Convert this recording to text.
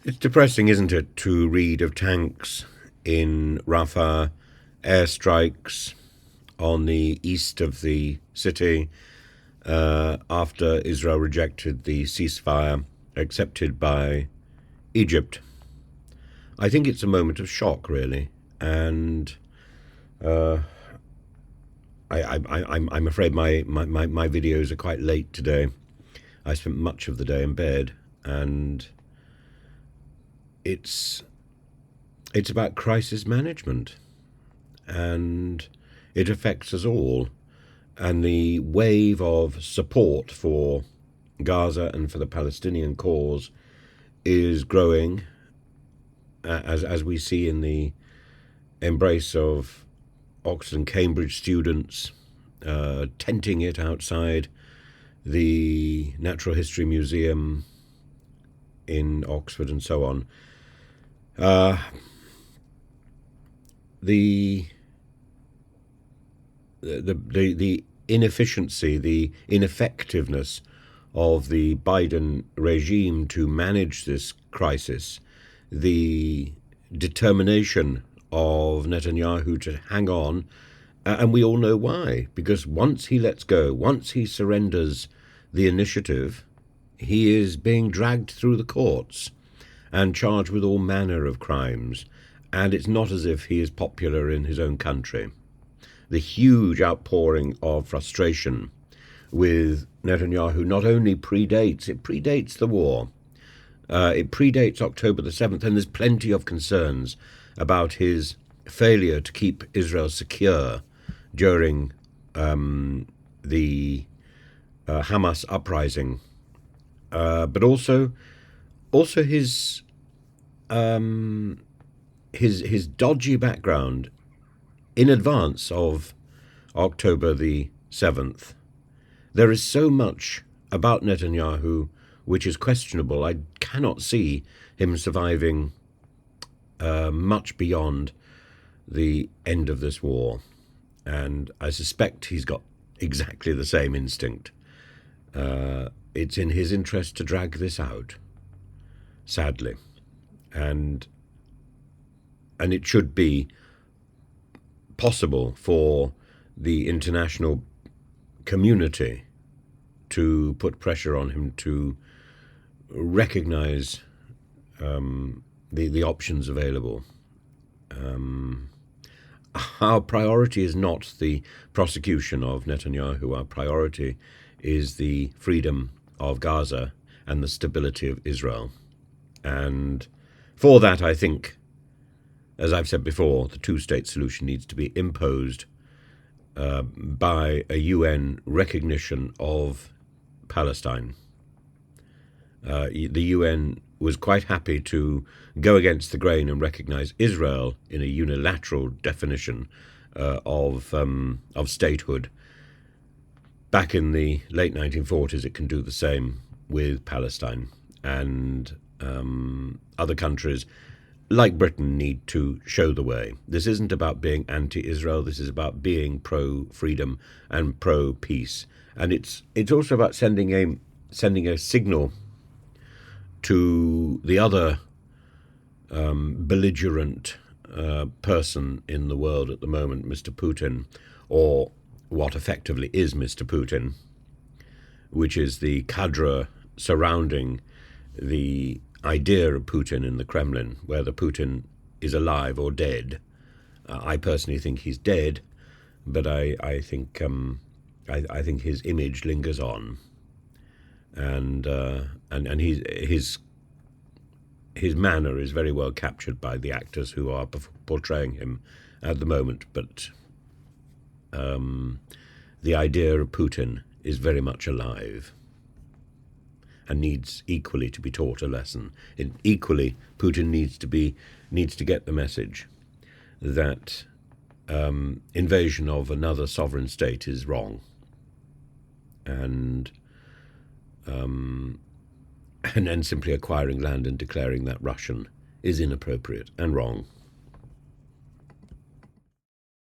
It's depressing, isn't it, to read of tanks in Rafah, airstrikes on the east of the city after Israel rejected the ceasefire accepted by Egypt. I think it's a moment of shock, really, and uh, I'm afraid my videos are quite late today. I spent much of the day in bed, and it's it's about crisis management, and it affects us all. And the wave of support for Gaza and for the Palestinian cause is growing, as we see in the embrace of Oxford and Cambridge students tenting it outside the Natural History Museum in Oxford and so on. Uh, the the inefficiency, the ineffectiveness of the Biden regime to manage this crisis, the determination of Netanyahu to hang on, and we all know why. Because once he lets go, once he surrenders the initiative, he is being dragged through the courts and charged with all manner of crimes. And it's not as if he is popular in his own country. The huge outpouring of frustration with Netanyahu not only predates the war, it predates October the 7th, and there's plenty of concerns about his failure to keep Israel secure during the Hamas uprising, but also his dodgy background in advance of October the 7th. There is so much about Netanyahu which is questionable. I cannot see him surviving much beyond the end of this war. And I suspect he's got exactly the same instinct. It's in his interest to drag this out, sadly. And it should be possible for the international community to put pressure on him to recognize the options available. Our priority is not the prosecution of Netanyahu. Our priority is the freedom of Gaza and the stability of Israel. And for that, I think, as I've said before, the two-state solution needs to be imposed by a UN recognition of Palestine. The UN was quite happy to go against the grain and recognize Israel in a unilateral definition of statehood. Back in the late 1940s, it can do the same with Palestine, and other countries like Britain need to show the way. This isn't about being anti-Israel. This is about being pro-freedom and pro-peace. And it's also about sending a signal to the other belligerent person in the world at the moment, Mr. Putin, or what effectively is Mr. Putin, which is the cadre surrounding the idea of Putin in the Kremlin, whether Putin is alive or dead. I personally think he's dead, but I think his image lingers on, and his manner is very well captured by the actors who are portraying him at the moment. But the idea of Putin is very much alive and needs equally to be taught a lesson. Equally, Putin needs to get the message that invasion of another sovereign state is wrong, and then simply acquiring land and declaring that Russian is inappropriate and wrong.